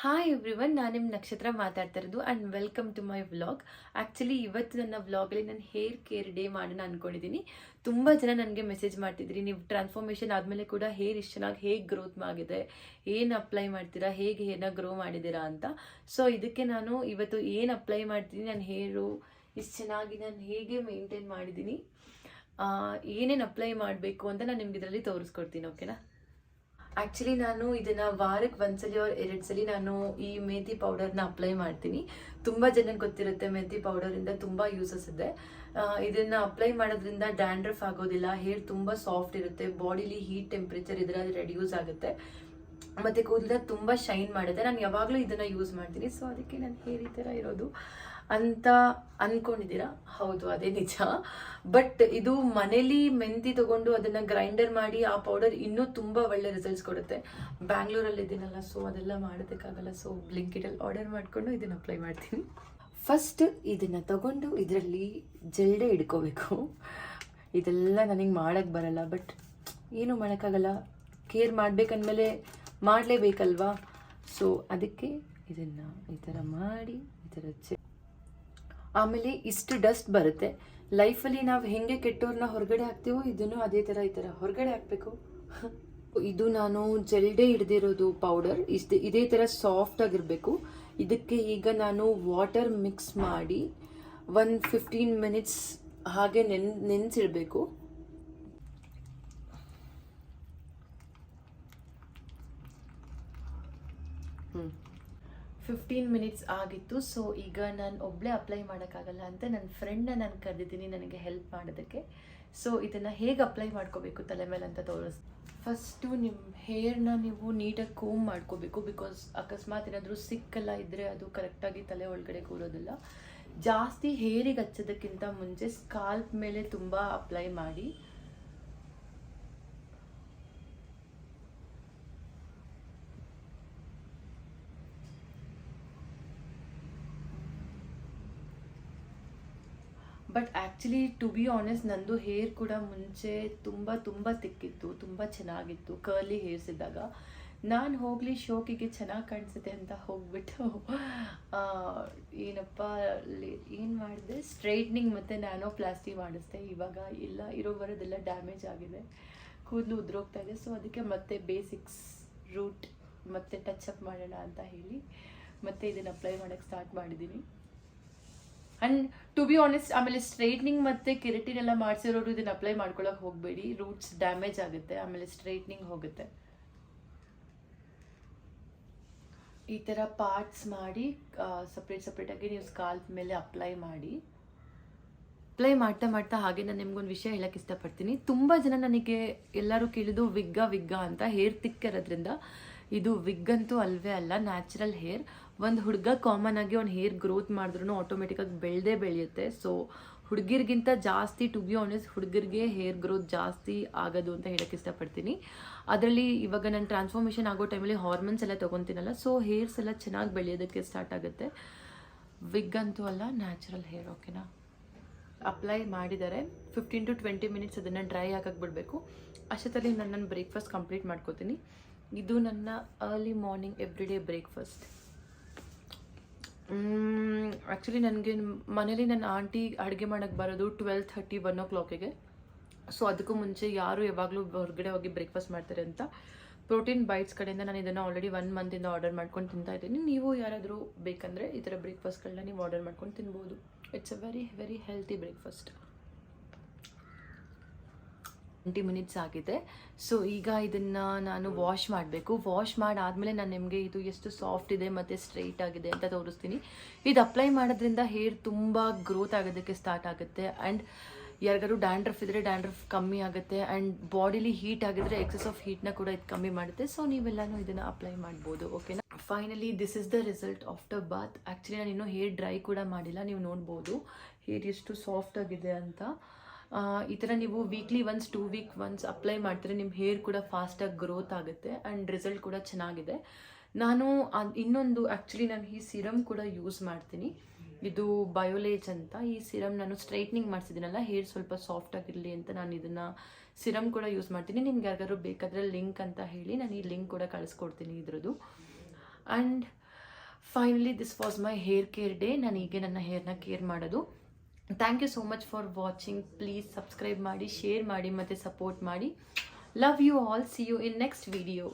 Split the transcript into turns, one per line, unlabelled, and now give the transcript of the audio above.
Hi everyone, ನಾನು ನಿಮ್ಮ ನಕ್ಷತ್ರ ಮಾತಾಡ್ತಾ ಇರೋದು and welcome to my vlog. Actually ಇವತ್ತು ನನ್ನ ವ್ಲಾಗಲ್ಲಿ ನಾನು ಹೇರ್ ಕೇರ್ ಡೇ ಮಾಡೋಣ ಅಂದ್ಕೊಂಡಿದ್ದೀನಿ. ತುಂಬ ಜನ ನನಗೆ ಮೆಸೇಜ್ ಮಾಡ್ತಿದ್ರಿ, ನೀವು ಟ್ರಾನ್ಸ್ಫಾರ್ಮೇಷನ್ ಆದಮೇಲೆ ಕೂಡ ಹೇರ್ ಇಷ್ಟು ಚೆನ್ನಾಗಿ ಹೇಗೆ ಗ್ರೋತ್ ಆಗಿದೆ, ಏನು ಅಪ್ಲೈ ಮಾಡ್ತೀರಾ, ಹೇಗೆ ಹೇರ್ನ ಗ್ರೋ ಮಾಡಿದ್ದೀರಾ ಅಂತ. ಸೊ ಇದಕ್ಕೆ ನಾನು ಇವತ್ತು ಏನು ಅಪ್ಲೈ ಮಾಡ್ತೀನಿ, ನನ್ನ ಹೇರು ಇಷ್ಟು ಚೆನ್ನಾಗಿ ನಾನು ಹೇಗೆ ಮೇಂಟೈನ್ ಮಾಡಿದ್ದೀನಿ, ಏನೇನು ಅಪ್ಲೈ ಮಾಡಬೇಕು ಅಂತ ನಾನು ನಿಮ್ಗೆ ಇದರಲ್ಲಿ ತೋರಿಸ್ಕೊಡ್ತೀನಿ. ಓಕೆನಾ? ಆ್ಯಕ್ಚುಲಿ ನಾನು ಇದನ್ನು ವಾರಕ್ಕೆ ಒಂದ್ಸಲಿ ಅವ್ರು 2 ಸಲ ನಾನು ಈ ಮೆಹಂದಿ ಪೌಡರ್ನ ಅಪ್ಲೈ ಮಾಡ್ತೀನಿ. ತುಂಬ ಜನಕ್ಕೆ ಗೊತ್ತಿರುತ್ತೆ ಮೆಹಂದಿ ಪೌಡರಿಂದ ತುಂಬ ಯೂಸಸ್ ಇದೆ. ಇದನ್ನು ಅಪ್ಲೈ ಮಾಡೋದ್ರಿಂದ ಡ್ಯಾಂಡ್ರಫ್ ಆಗೋದಿಲ್ಲ, ಹೇರ್ ತುಂಬ ಸಾಫ್ಟ್ ಇರುತ್ತೆ, ಬಾಡಿಲಿ ಹೀಟ್ ಟೆಂಪ್ರೇಚರ್ ಇದರಲ್ಲಿ ರೆಡ್ಯೂಸ್ ಆಗುತ್ತೆ, ಮತ್ತು ಕೂದಲ ತುಂಬ ಶೈನ್ ಮಾಡುತ್ತೆ. ನಾನು ಯಾವಾಗಲೂ ಇದನ್ನು ಯೂಸ್ ಮಾಡ್ತೀನಿ. ಸೊ ಅದಕ್ಕೆ ನನ್ನ ಹೇರ್ ಈ ಥರ ಇರೋದು ಅಂತ ಅಂದ್ಕೊಂಡಿದ್ದೀರಾ? ಹೌದು, ಅದೇ ನಿಜ. ಬಟ್ ಇದು ಮನೇಲಿ ಮೆಂತಿ ತಗೊಂಡು ಅದನ್ನು ಗ್ರೈಂಡರ್ ಮಾಡಿ ಆ ಪೌಡರ್ ಇನ್ನೂ ತುಂಬ ಒಳ್ಳೆ ರಿಸಲ್ಟ್ಸ್ ಕೊಡುತ್ತೆ. ಬ್ಯಾಂಗ್ಳೂರಲ್ಲಿ ಇದ್ದೀನಲ್ಲ, ಸೊ ಅದೆಲ್ಲ ಮಾಡೋದಕ್ಕಾಗಲ್ಲ. ಸೊ ಬ್ಲಿಂಕಿಟಲ್ಲಿ ಆರ್ಡರ್ ಮಾಡಿಕೊಂಡು ಇದನ್ನು ಅಪ್ಲೈ ಮಾಡ್ತೀನಿ. ಫಸ್ಟ್ ಇದನ್ನು ತಗೊಂಡು ಇದರಲ್ಲಿ ಜಲ್ಡೆ ಇಡ್ಕೋಬೇಕು. ಇದೆಲ್ಲ ನನಗೆ ಮಾಡೋಕ್ಕೆ ಬರಲ್ಲ, ಬಟ್ ಏನು ಮಾಡೋಕ್ಕಾಗಲ್ಲ, ಕೇರ್ ಮಾಡಬೇಕಂದ್ಮೇಲೆ ಮಾಡಲೇಬೇಕಲ್ವಾ. ಸೊ ಅದಕ್ಕೆ ಇದನ್ನು ಈ ಥರ ಮಾಡಿ ಈ ಥರ ಆಮೇಲೆ ಇಷ್ಟು ಡಸ್ಟ್ ಬರುತ್ತೆ. ಲೈಫಲ್ಲಿ ನಾವು ಹೆಂಗೆ ಕೆಟ್ಟೋರ್ನ ಹೊರಗಡೆ ಹಾಕ್ತೀವೋ ಇದನ್ನು ಅದೇ ಥರ ಈ ಥರ ಹೊರಗಡೆ ಹಾಕಬೇಕು. ಇದು ನಾನು ಜಲ್ಡೆ ಹಿಡ್ದಿರೋದು ಪೌಡರ್, ಇದೇ ಥರ ಸಾಫ್ಟ್ ಆಗಿರಬೇಕು. ಇದಕ್ಕೆ ಈಗ ನಾನು ವಾಟರ್ ಮಿಕ್ಸ್ ಮಾಡಿ 15 ಮಿನಿಟ್ಸ್ ಹಾಗೆ ನೆನೆಸಿಡಬೇಕು. 15 ಮಿನಿಟ್ಸ್ ಆಗಿತ್ತು. ಸೊ ಈಗ ನಾನು ಒಬ್ಬಳೇ ಅಪ್ಲೈ ಮಾಡೋಕ್ಕಾಗಲ್ಲ ಅಂತ ನನ್ನ ಫ್ರೆಂಡ್ನ ನಾನು ಕರೆದಿದ್ದೀನಿ ನನಗೆ ಹೆಲ್ಪ್ ಮಾಡೋದಕ್ಕೆ. ಸೊ ಇದನ್ನು ಹೇಗೆ ಅಪ್ಲೈ ಮಾಡ್ಕೋಬೇಕು ತಲೆ ಮೇಲೆ ಅಂತ ತೋರಿಸ್ತೀನಿ. ಫಸ್ಟು ನಿಮ್ಮ ಹೇರ್ನ ನೀವು ನೀಟಾಗಿ ಕೋಮ್ ಮಾಡ್ಕೋಬೇಕು. ಬಿಕಾಸ್ ಅಕಸ್ಮಾತ್ ಏನಾದರೂ ಸಿಕ್ಕೆಲ್ಲ ಇದ್ದರೆ ಅದು ಕರೆಕ್ಟಾಗಿ ತಲೆ ಒಳಗಡೆ ಕೂರೋದಿಲ್ಲ. ಜಾಸ್ತಿ ಹೇರಿಗೆ ಹಚ್ಚೋದಕ್ಕಿಂತ ಮುಂಚೆ ಸ್ಕಾಲ್ಪ್ ಮೇಲೆ ತುಂಬ ಅಪ್ಲೈ ಮಾಡಿ. But actually to be honest, ನಂದು ಹೇರ್ ಕೂಡ ಮುಂಚೆ ತುಂಬ ತಿಕ್ಕಿತ್ತು, ತುಂಬ ಚೆನ್ನಾಗಿತ್ತು. ಕರ್ಲಿ ಹೇರ್ಸ್ ಇದ್ದಾಗ ನಾನು ಹೋಗಲಿ ಶೋಕಿಗೆ ಚೆನ್ನಾಗಿ ಕಾಣಿಸುತ್ತೆ ಅಂತ ಹೋಗ್ಬಿಟ್ಟು ಏನು ಮಾಡಿದೆ, ಸ್ಟ್ರೈಟ್ನಿಂಗ್ ಮತ್ತು ನ್ಯಾನೋ ಪ್ಲಾಸ್ಟಿ ಮಾಡಿಸ್ದೆ. ಇವಾಗ ಇಲ್ಲ, ಬರೋದೆಲ್ಲ ಡ್ಯಾಮೇಜ್ ಆಗಿದೆ, ಕೂದಲು ಉದ್ರೋಗ್ತಾ ಇದೆ. ಸೊ ಅದಕ್ಕೆ ಮತ್ತೆ ಬೇಸಿಕ್ಸ್ ರೂಟ್ ಮತ್ತು ಟಚ್ ಅಪ್ ಮಾಡೋಣ ಅಂತ ಹೇಳಿ ಮತ್ತೆ ಇದನ್ನು ಅಪ್ಲೈ ಮಾಡೋಕ್ಕೆ ಸ್ಟಾರ್ಟ್ ಮಾಡಿದ್ದೀನಿ. ಆ್ಯಂಡ್ ಟು ಬಿ ಆನೆಸ್ಟ್, ಆಮೇಲೆ ಸ್ಟ್ರೈಟ್ನಿಂಗ್ ಮತ್ತು ಕೆರಟಿನ್ ಎಲ್ಲ ಮಾಡಿಸಿರೋರು ಇದನ್ನು ಅಪ್ಲೈ ಮಾಡ್ಕೊಳ್ಳೋಕೆ ಹೋಗಬೇಡಿ. ರೂಟ್ಸ್ ಡ್ಯಾಮೇಜ್ ಆಗುತ್ತೆ, ಆಮೇಲೆ ಸ್ಟ್ರೈಟ್ನಿಂಗ್ ಹೋಗುತ್ತೆ. ಈ ಥರ ಪಾರ್ಟ್ಸ್ ಮಾಡಿ ಸಪ್ರೇಟಾಗಿ ನೀವು ಸ್ಕಾಲ್ಪ್ ಮೇಲೆ ಅಪ್ಲೈ ಮಾಡಿ. ಅಪ್ಲೈ ಮಾಡ್ತಾ ಹಾಗೆ ನಾನು ನಿಮ್ಗೊಂದು ವಿಷಯ ಹೇಳಕ್ಕೆ ಇಷ್ಟಪಡ್ತೀನಿ. ತುಂಬ ಜನ ನನಗೆ ಎಲ್ಲರೂ ಕೇಳಿದ್ದು ವಿಗ್ಗ ಅಂತ. ಹೇರ್ ತಿಕ್ಕಿರೋದ್ರಿಂದ ಇದು ವಿಗ್ ಅಂತೂ ಅಲ್ವೇ ಅಲ್ಲ, ನ್ಯಾಚುರಲ್ ಹೇರ್. ಒಂದು ಹುಡುಗ ಕಾಮನ್ ಆಗಿ ಅವ್ನು ಹೇರ್ ಗ್ರೋತ್ ಮಾಡಿದ್ರೂ ಆಟೋಮೆಟಿಕಾಗಿ ಬೆಳೆಯುತ್ತೆ. ಸೊ ಹುಡುಗಿರಿಗಿಂತ ಜಾಸ್ತಿ, ಟು ಬಿ ಆನೆಸ್ಟ್, ಹುಡುಗರಿಗೆ ಹೇರ್ ಗ್ರೋತ್ ಜಾಸ್ತಿ ಆಗೋದು ಅಂತ ಹೇಳಕ್ಕೆ ಇಷ್ಟಪಡ್ತೀನಿ. ಅದರಲ್ಲಿ ಇವಾಗ ನಾನು ಟ್ರಾನ್ಸ್ಫಾರ್ಮೇಷನ್ ಆಗೋ ಟೈಮಲ್ಲಿ ಹಾರ್ಮೋನ್ಸ್ ಎಲ್ಲ ತೊಗೊತೀನಲ್ಲ, ಸೊ ಹೇರ್ಸ್ ಎಲ್ಲ ಚೆನ್ನಾಗಿ ಬೆಳೆಯೋದಕ್ಕೆ ಸ್ಟಾರ್ಟ್ ಆಗುತ್ತೆ. ವಿಗ್ ಅಂತೂ ಅಲ್ಲ, ನ್ಯಾಚುರಲ್ ಹೇರ್. ಓಕೆನಾ? ಅಪ್ಲೈ ಮಾಡಿದರೆ 15 to 20 ಮಿನಿಟ್ಸ್ ಅದನ್ನು ಡ್ರೈ ಆಗಕ್ಕೆ ಬಿಡಬೇಕು. ಅಷ್ಟೊತ್ತಲ್ಲಿ ನಾನು ಬ್ರೇಕ್ಫಾಸ್ಟ್ ಕಂಪ್ಲೀಟ್ ಮಾಡ್ಕೋತೀನಿ. ಇದು ನನ್ನ early morning every day breakfast. Actually ನನಗೆ ಮನೇಲಿ ನನ್ನ ಆಂಟಿ ಅಡುಗೆ ಮಾಡೋಕ್ಕೆ ಬರೋದು 12:30, 1 o'clock. ಸೊ ಅದಕ್ಕೂ ಮುಂಚೆ ಯಾರು ಯಾವಾಗಲೂ ಹೊರಗಡೆ ಹೋಗಿ ಬ್ರೇಕ್ಫಾಸ್ಟ್ ಮಾಡ್ತಾರೆ ಅಂತ ಪ್ರೋಟೀನ್ ಬೈಟ್ಸ್ ಕಡೆಯಿಂದ ನಾನು ಇದನ್ನು ಆಲ್ರೆಡಿ 1 ಮಂತಿಂದ ಆರ್ಡರ್ ಮಾಡ್ಕೊಂಡು ತಿಂತಾ ಇದ್ದೀನಿ. ನೀವು ಯಾರಾದರೂ ಬೇಕಂದರೆ ಈ ಥರ ಬ್ರೇಕ್ಫಾಸ್ಟ್ಗಳನ್ನ ನೀವು ಆರ್ಡರ್ ಮಾಡ್ಕೊಂಡು ತಿನ್ಬೋದು. It's a very very healthy breakfast. 20 minutes ಆಗಿದೆ. ಸೊ ಈಗ ಇದನ್ನು ನಾನು ವಾಶ್ ಮಾಡಬೇಕು. ವಾಶ್ ಮಾಡಾದಮೇಲೆ ನಾನು ನಿಮಗೆ ಇದು ಎಷ್ಟು ಸಾಫ್ಟ್ ಇದೆ ಮತ್ತು ಸ್ಟ್ರೈಟ್ ಆಗಿದೆ ಅಂತ ತೋರಿಸ್ತೀನಿ. ಇದು ಅಪ್ಲೈ ಮಾಡೋದ್ರಿಂದ ಹೇರ್ ತುಂಬ ಗ್ರೋತ್ ಆಗೋದಕ್ಕೆ ಸ್ಟಾರ್ಟ್ ಆಗುತ್ತೆ. ಆ್ಯಂಡ್ ಯಾರಿಗಾರು ಡ್ಯಾಂಡ್ರಫ್ ಇದ್ದರೆ ಡ್ಯಾಂಡ್ರಫ್ ಕಮ್ಮಿ ಆಗುತ್ತೆ. ಆ್ಯಂಡ್ ಬಾಡಿಲಿ ಹೀಟ್ ಆಗಿದ್ರೆ ಎಕ್ಸಸ್ ಆಫ್ ಹೀಟ್ನ ಕೂಡ ಇದು ಕಮ್ಮಿ ಮಾಡುತ್ತೆ. ಸೊ ನೀವೆಲ್ಲನೂ ಇದನ್ನು ಅಪ್ಲೈ ಮಾಡ್ಬೋದು. ಓಕೆನಾ? Finally this is the result after bath. Actually ನಾನು ಇನ್ನೂ ಹೇರ್ ಡ್ರೈ ಕೂಡ ಮಾಡಿಲ್ಲ. ನೀವು ನೋಡ್ಬೋದು ಹೇರ್ ಎಷ್ಟು ಸಾಫ್ಟ್ ಆಗಿದೆ ಅಂತ. ಈ ಥರ ನೀವು weekly once, 2 week once apply ಮಾಡ್ತಾರೆ, ನಿಮ್ಮ ಹೇರ್ ಕೂಡ ಫಾಸ್ಟಾಗಿ ಗ್ರೋತ್ ಆಗುತ್ತೆ ಆ್ಯಂಡ್ ರಿಸಲ್ಟ್ ಕೂಡ ಚೆನ್ನಾಗಿದೆ. ನಾನು ಇನ್ನೊಂದು ಆ್ಯಕ್ಚುಲಿ ನಾನು ಈ ಸಿರಮ್ ಕೂಡ ಯೂಸ್ ಮಾಡ್ತೀನಿ. ಇದು ಬಯೋಲೇಜ್ ಅಂತ. ಈ ಸಿರಮ್ ನಾನು ಸ್ಟ್ರೈಟ್ನಿಂಗ್ ಮಾಡಿಸಿದ್ದೀನಲ್ಲ, ಹೇರ್ ಸ್ವಲ್ಪ ಸಾಫ್ಟ್ ಆಗಿರಲಿ ಅಂತ ನಾನು ಇದನ್ನು ಸಿರಮ್ ಕೂಡ ಯೂಸ್ ಮಾಡ್ತೀನಿ. ನಿಮ್ಗೆ ಯಾರಿಗಾದ್ರು ಬೇಕಾದರೆ ಲಿಂಕ್ ಅಂತ ಹೇಳಿ ನಾನು ಈ ಲಿಂಕ್ ಕೂಡ ಕಳಿಸ್ಕೊಡ್ತೀನಿ ಇದ್ರದ್ದು. And finally this was my hair care day. ನಾನು ಹೀಗೆ ನನ್ನ ಹೇರ್ನ ಕೇರ್ ಮಾಡೋದು. Thank you so much for watching. Please subscribe ಮಾಡಿ, ಶೇರ್ ಮಾಡಿ ಮತ್ತು ಸಪೋರ್ಟ್ ಮಾಡಿ. Love you all. See you in next video.